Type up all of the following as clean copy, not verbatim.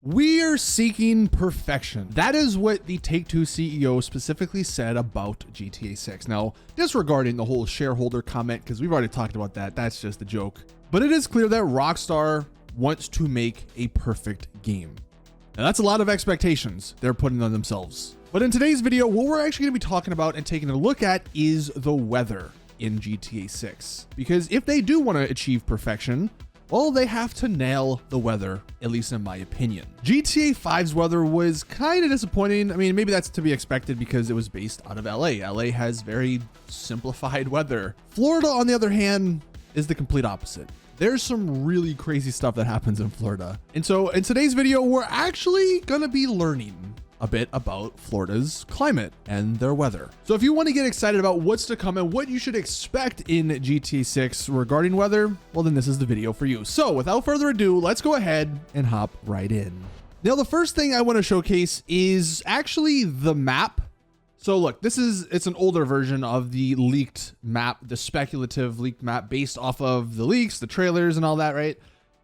We are seeking perfection. That is what the Take-Two CEO specifically said about GTA 6. Now, disregarding the whole shareholder comment, because we've already talked about that, that's just a joke. But it is clear that Rockstar wants to make a perfect game. Now, that's a lot of expectations they're putting on themselves. But in today's video, what we're actually going to be talking about and taking a look at is the weather in GTA 6. Because if they do want to achieve perfection, well, they have to nail the weather, at least in my opinion. GTA 5's weather was kind of disappointing. I mean, maybe that's to be expected because it was based out of LA. LA has very simplified weather. Florida, on the other hand, is the complete opposite. There's some really crazy stuff that happens in Florida. And so in today's video, we're actually gonna be learning a bit about Florida's climate and their weather. So if you want to get excited about what's to come and what you should expect in GTA 6 regarding weather, well, then this is the video for you. So without further ado, let's go ahead and hop right in. Now, the first thing I want to showcase is actually the map. So look, it's an older version of the leaked map, the speculative leaked map based off of the leaks, the trailers and all that, right?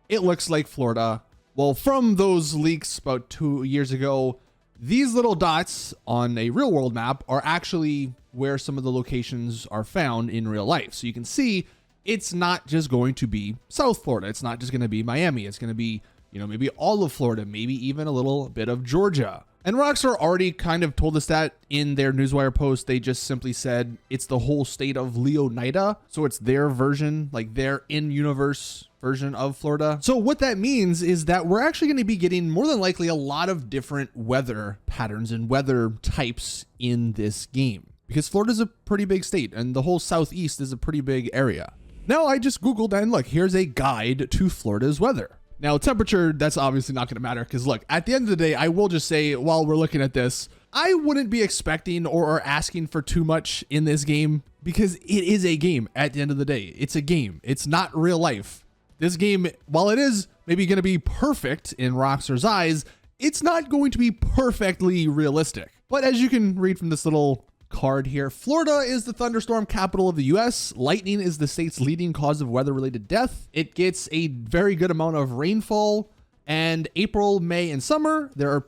It looks like Florida. Well, from those leaks about 2 years ago, these little dots on a real world map are actually where some of the locations are found in real life. So you can see it's not just going to be South Florida. It's not just going to be Miami. It's going to be, maybe all of Florida, maybe even a little bit of Georgia. And Rockstar already kind of told us that in their Newswire post. They just simply said it's the whole state of Leonida. So it's their version, like their in-universe version of Florida. So what that means is that we're actually going to be getting more than likely a lot of different weather patterns and weather types in this game, because Florida's a pretty big state and the whole Southeast is a pretty big area. Now I just Googled and look, here's a guide to Florida's weather. Now, temperature, that's obviously not going to matter because look, at the end of the day, I will just say while we're looking at this, I wouldn't be expecting or asking for too much in this game because it is a game at the end of the day. It's a game. It's not real life. This game, while it is maybe going to be perfect in Rockstar's eyes, it's not going to be perfectly realistic. But as you can read from this little card here, Florida is the thunderstorm capital of the US. Lightning is the state's leading cause of weather-related death. It gets a very good amount of rainfall, and April, May, and summer there are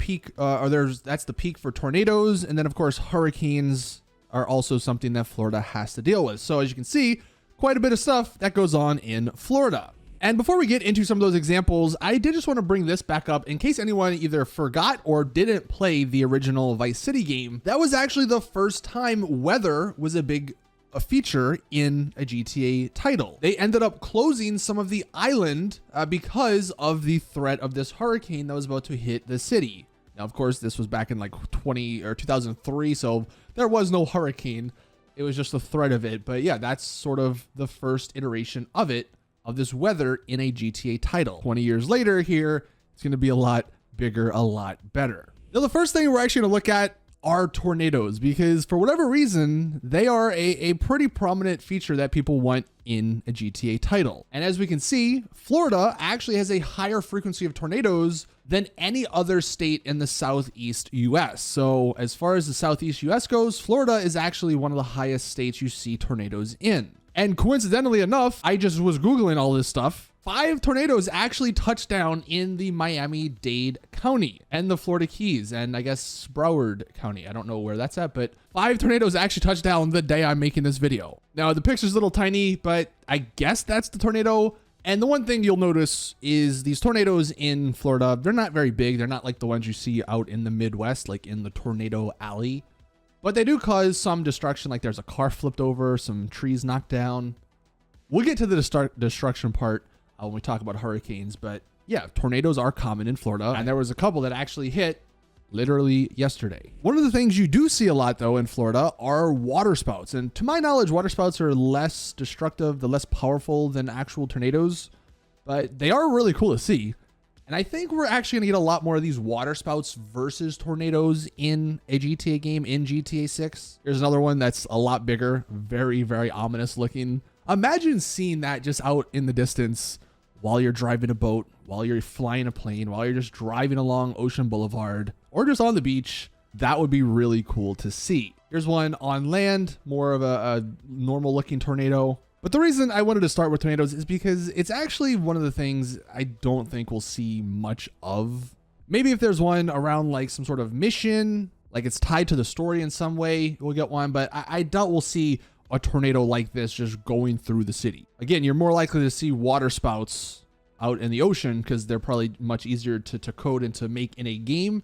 that's the peak for tornadoes, and then of course hurricanes are also something that Florida has to deal with. So as you can see, quite a bit of stuff that goes on in Florida. And before we get into some of those examples, I did just want to bring this back up in case anyone either forgot or didn't play the original Vice City game. That was actually the first time weather was a feature in a GTA title. They ended up closing some of the island because of the threat of this hurricane that was about to hit the city. Now, of course, this was back in like 2003, so there was no hurricane. It was just the threat of it. But yeah, that's sort of the first iteration of this weather in a GTA title. 20 years later here, it's going to be a lot bigger, a lot better. Now, the first thing we're actually going to look at are tornadoes, because for whatever reason, they are a pretty prominent feature that people want in a GTA title. And as we can see, Florida actually has a higher frequency of tornadoes than any other state in the Southeast US. So as far as the Southeast US goes, Florida is actually one of the highest states you see tornadoes in. And coincidentally enough, I just was Googling all this stuff. 5 tornadoes actually touched down in the Miami-Dade County and the Florida Keys and I guess Broward County. I don't know where that's at, but 5 tornadoes actually touched down the day I'm making this video. Now, the picture's a little tiny, but I guess that's the tornado. And the one thing you'll notice is these tornadoes in Florida, they're not very big. They're not like the ones you see out in the Midwest, like in the Tornado Alley. But they do cause some destruction, like there's a car flipped over, some trees knocked down. We'll get to the destruction part when we talk about hurricanes, but yeah, tornadoes are common in Florida, and there was a couple that actually hit literally yesterday. One of the things you do see a lot though in Florida are water spouts, and to my knowledge, water spouts are less destructive, they're less powerful than actual tornadoes, but they are really cool to see. And I think we're actually gonna get a lot more of these water spouts versus tornadoes in a GTA game in GTA 6. Here's another one that's a lot bigger, very, very ominous looking. Imagine seeing that just out in the distance while you're driving a boat, while you're flying a plane, while you're just driving along Ocean Boulevard, or just on the beach. That would be really cool to see. Here's one on land, more of a normal looking tornado. But the reason I wanted to start with tornadoes is because it's actually one of the things I don't think we'll see much of Maybe if there's one around like some sort of mission, like it's tied to the story in some way, we'll get one. But I doubt we'll see a tornado like this just going through the city. Again, you're more likely to see water spouts out in the ocean because they're probably much easier to code and to make in a game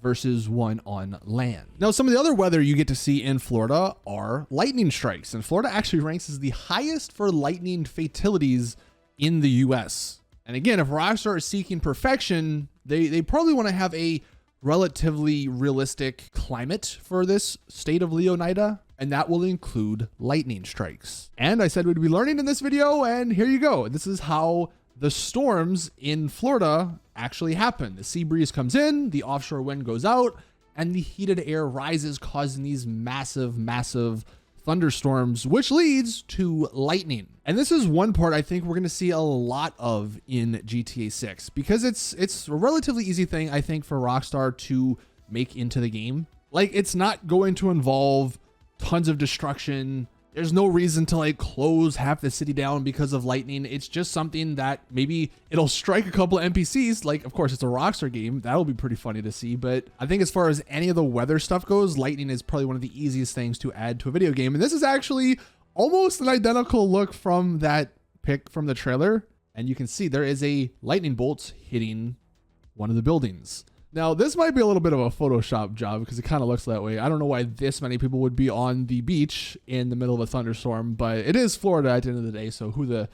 versus one on land. Now, some of the other weather you get to see in Florida are lightning strikes, and Florida actually ranks as the highest for lightning fatalities in the US. And again, if Rockstar is seeking perfection, they probably want to have a relatively realistic climate for this state of Leonida, and that will include lightning strikes. And I said we'd be learning in this video, and here you go. This is how the storms in Florida actually happen. The sea breeze comes in, the offshore wind goes out, and the heated air rises, causing these massive, massive thunderstorms, which leads to lightning. And this is one part I think we're going to see a lot of in GTA 6 because it's a relatively easy thing, I think, for Rockstar to make into the game. Like, it's not going to involve tons of destruction. There's no reason to like close half the city down because of lightning. It's just something that maybe it'll strike a couple of NPCs. Like, of course, it's a Rockstar game. That'll be pretty funny to see. But I think as far as any of the weather stuff goes, lightning is probably one of the easiest things to add to a video game. And this is actually almost an identical look from that pic from the trailer. And you can see there is a lightning bolt hitting one of the buildings. Now, this might be a little bit of a Photoshop job because it kind of looks that way. I don't know why this many people would be on the beach in the middle of a thunderstorm, but it is Florida at the end of the day, so who the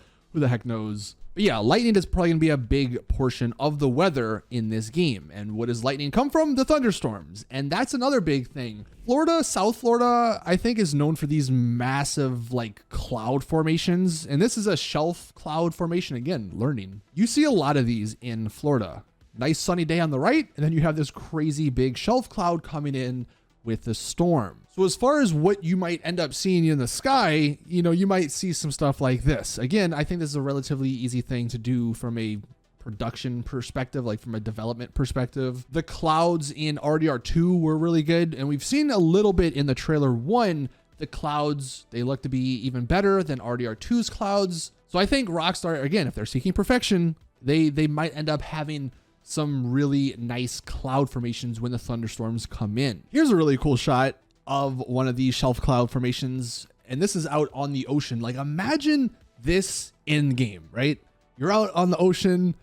heck knows? But yeah, lightning is probably going to be a big portion of the weather in this game. And what does lightning come from? The thunderstorms. And that's another big thing. Florida, South Florida, I think is known for these massive like cloud formations. And this is a shelf cloud formation. Again, learning. You see a lot of these in Florida. Nice sunny day on the right, and then you have this crazy big shelf cloud coming in with the storm. So as far as what you might end up seeing in the sky, you might see some stuff like this. Again, I think this is a relatively easy thing to do from a production perspective, like from a development perspective. The clouds in RDR2 were really good, and we've seen a little bit in the trailer 1. The clouds, they look to be even better than RDR2's clouds. So I think Rockstar, again, if they're seeking perfection, they might end up having some really nice cloud formations when the thunderstorms come in. Here's a really cool shot of one of these shelf cloud formations, and this is out on the ocean. Like, imagine this in game, right? You're out on the ocean.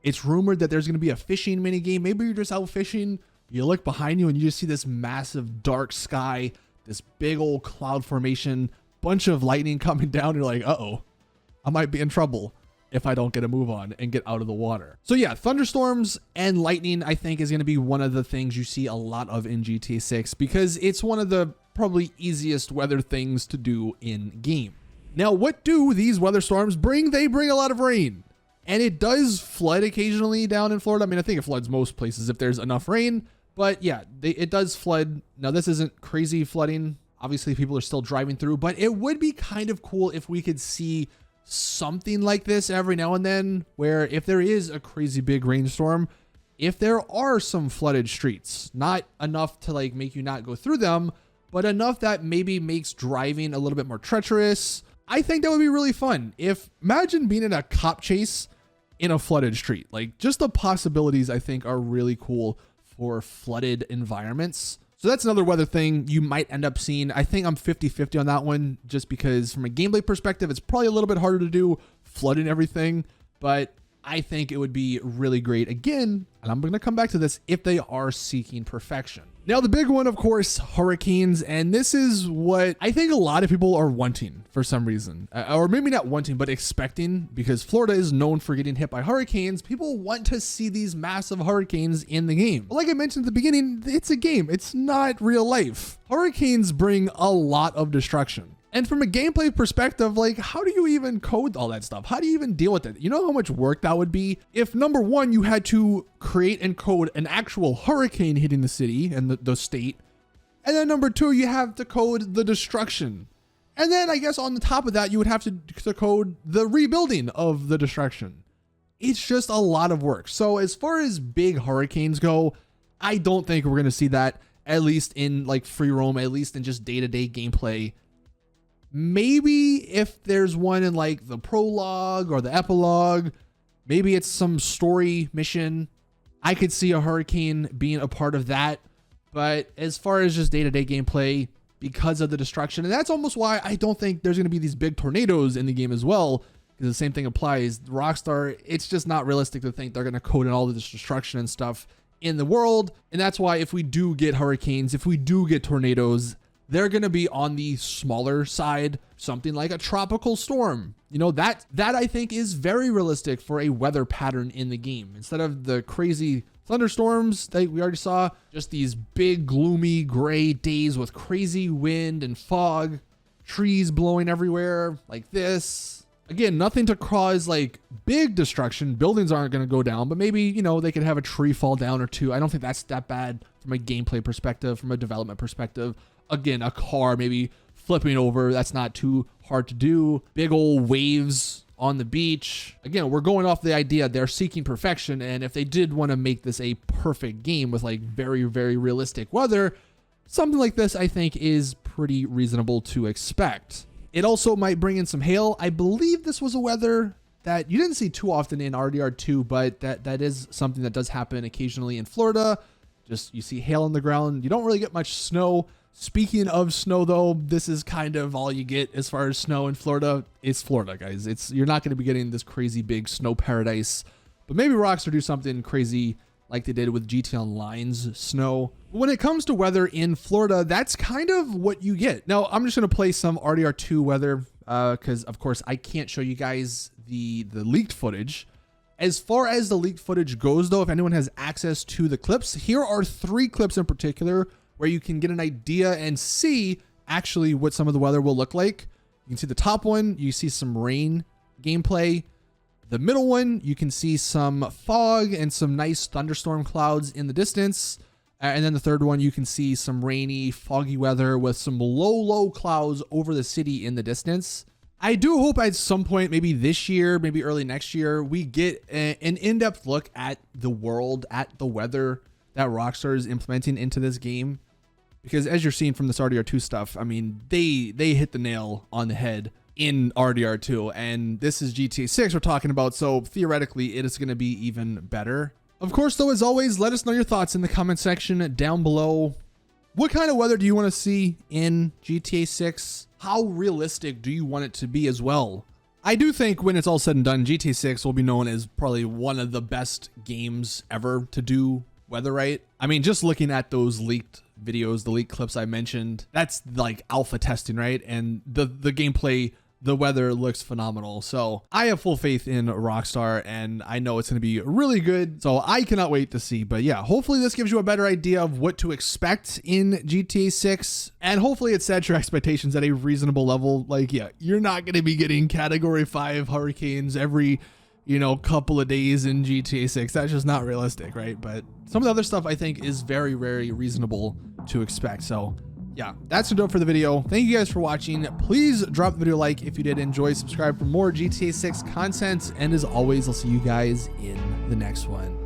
It's rumored that there's going to be a fishing mini game. Maybe you're just out fishing. You look behind you and you just see this massive dark sky, this big old cloud formation, bunch of lightning coming down. You're like, uh-oh, I might be in trouble if I don't get a move on and get out of the water. So yeah, thunderstorms and lightning, I think, is going to be one of the things you see a lot of in GTA 6 because it's one of the probably easiest weather things to do in game. Now, what do these weather storms bring? They bring a lot of rain, and it does flood occasionally down in Florida. I mean, I think it floods most places if there's enough rain, but yeah, it does flood. Now, this isn't crazy flooding. Obviously, people are still driving through, but it would be kind of cool if we could see something like this every now and then, where if there is a crazy big rainstorm, if there are some flooded streets, not enough to like make you not go through them, but enough that maybe makes driving a little bit more treacherous. I think that would be really fun. Imagine being in a cop chase in a flooded street. Like, just the possibilities I think are really cool for flooded environments. So that's another weather thing you might end up seeing. I think I'm 50-50 on that one, just because from a gameplay perspective, it's probably a little bit harder to do flooding everything, but I think it would be really great again. And I'm going to come back to this if they are seeking perfection. Now, the big one, of course, hurricanes. And this is what I think a lot of people are wanting for some reason, or maybe not wanting, but expecting, because Florida is known for getting hit by hurricanes. People want to see these massive hurricanes in the game. But like I mentioned at the beginning, it's a game. It's not real life. Hurricanes bring a lot of destruction. And from a gameplay perspective, like, how do you even code all that stuff? How do you even deal with it? You know how much work that would be? If number one, you had to create and code an actual hurricane hitting the city and the state. And then number two, you have to code the destruction. And then I guess on the top of that, you would have to code the rebuilding of the destruction. It's just a lot of work. So as far as big hurricanes go, I don't think we're going to see that, at least in like free roam, at least in just day-to-day gameplay. Maybe if there's one in like the prologue or the epilogue, maybe it's some story mission. I could see a hurricane being a part of that. But as far as just day-to-day gameplay, because of the destruction, and that's almost why I don't think there's going to be these big tornadoes in the game as well, because the same thing applies. Rockstar, it's just not realistic to think they're going to code in all of this destruction and stuff in the world. And that's why if we do get hurricanes, if we do get tornadoes, they're going to be on the smaller side, something like a tropical storm. You know, that I think is very realistic for a weather pattern in the game. Instead of the crazy thunderstorms that we already saw, just these big, gloomy, gray days with crazy wind and fog, trees blowing everywhere like this. Again, nothing to cause like big destruction. Buildings aren't going to go down, but maybe, you know, they could have a tree fall down or two. I don't think that's that bad from a gameplay perspective, from a development perspective. Again, a car maybe flipping over, that's not too hard to do. Big old waves on the beach. Again, we're going off the idea they're seeking perfection, and if they did want to make this a perfect game with like very, very realistic weather, something like this I think is pretty reasonable to expect. It also might bring in some hail. I believe this was a weather that you didn't see too often in RDR2, but that is something that does happen occasionally in Florida. Just you see hail on the ground. You don't really get much snow. Speaking of snow, though, this is kind of all you get as far as snow in Florida. It's Florida, guys. You're not going to be getting this crazy big snow paradise, but maybe Rockstar do something crazy like they did with GTA Online's snow. When it comes to weather in Florida, that's kind of what you get. Now, I'm just going to play some RDR2 weather because, of course, I can't show you guys the leaked footage. As far as the leaked footage goes, though, if anyone has access to the clips, here are 3 clips in particular where you can get an idea and see actually what some of the weather will look like. You can see the top one, you see some rain gameplay. The middle one, you can see some fog and some nice thunderstorm clouds in the distance. And then the third one, you can see some rainy, foggy weather with some low clouds over the city in the distance. I do hope at some point, maybe this year, maybe early next year, we get an in-depth look at the world, at the weather that Rockstar is implementing into this game. Because as you're seeing from this RDR2 stuff, I mean, they hit the nail on the head in RDR2, and this is GTA 6 we're talking about, so theoretically it is going to be even better. Of course, though, as always, let us know your thoughts in the comment section down below. What kind of weather do you want to see in GTA 6? How realistic do you want it to be as well? I do think when it's all said and done, GTA 6 will be known as probably one of the best games ever to do weather right. I mean, just looking at those leaked videos, the leaked clips I mentioned, that's like alpha testing, right? And the gameplay, the weather looks phenomenal. So I have full faith in Rockstar, and I know it's going to be really good. So I cannot wait to see. But yeah, hopefully this gives you a better idea of what to expect in GTA 6. And hopefully it sets your expectations at a reasonable level. Like, yeah, you're not going to be getting category 5 hurricanes every, you know, couple of days in GTA 6. That's just not realistic, right? But some of the other stuff I think is very, very reasonable to expect. So yeah, that's gonna do it for the video. Thank you guys for watching. Please drop the video a like if you did enjoy, subscribe for more GTA 6 content, and as always, I'll see you guys in the next one.